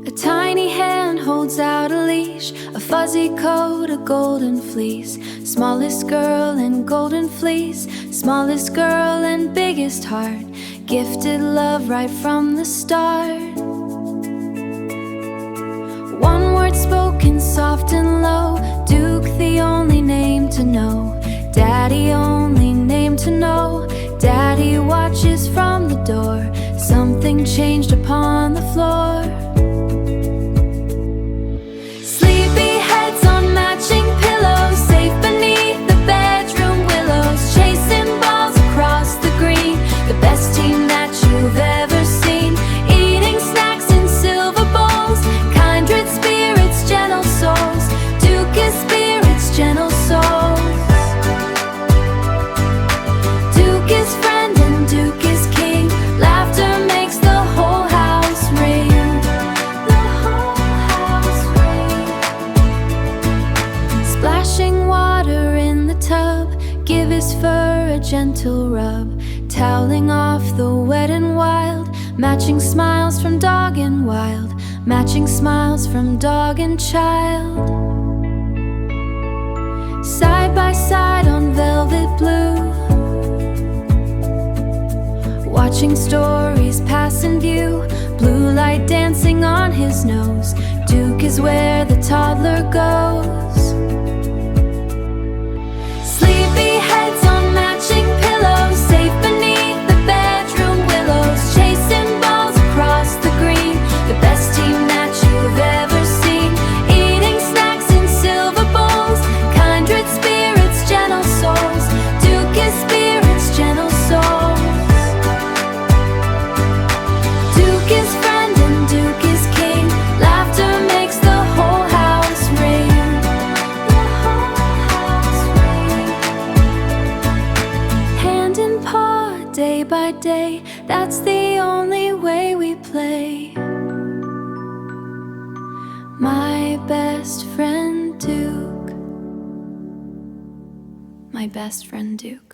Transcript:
A tiny hand holds out a leash, a fuzzy coat, a golden fleece. Smallest girl in golden fleece, smallest girl and biggest heart. Gifted love right from the start. One word spoken soft and low, Duke the only name to know, Daddy only name to know. Daddy watches from the door, something changed upon the floor. Sleepy heads on matching pillows, safe beneath the bedroom willows, chasing balls across the green. The best team that you've ever seen, eating snacks in silver bowls. Kindred spirits, gentle souls, Duke is spirits, gentle souls. Duke is friend and Duke is king. Laughter makes the whole house ring. The whole house ring. Splashing water in the tub, give his fur a gentle rub. Toweling off the wet and wild, matching smiles from dog and wild, matching smiles from dog and child. Side by side on velvet blue, watching stories pass in view. Blue light dancing on his nose, Duke is where the toddler goes. Sleepy heads on matching pillows, safe beneath the bedroom willows, chasing balls across the green. The best team that you've ever seen, eating snacks in silver bowls. Kindred spirits, gentle souls, Duke is spirits, gentle souls. Duke is friend and Duke is king. Laughter makes the whole house ring. The whole house ring. Hand in paw, day by day, that's the only way we play. My best friend Duke, my best friend Duke.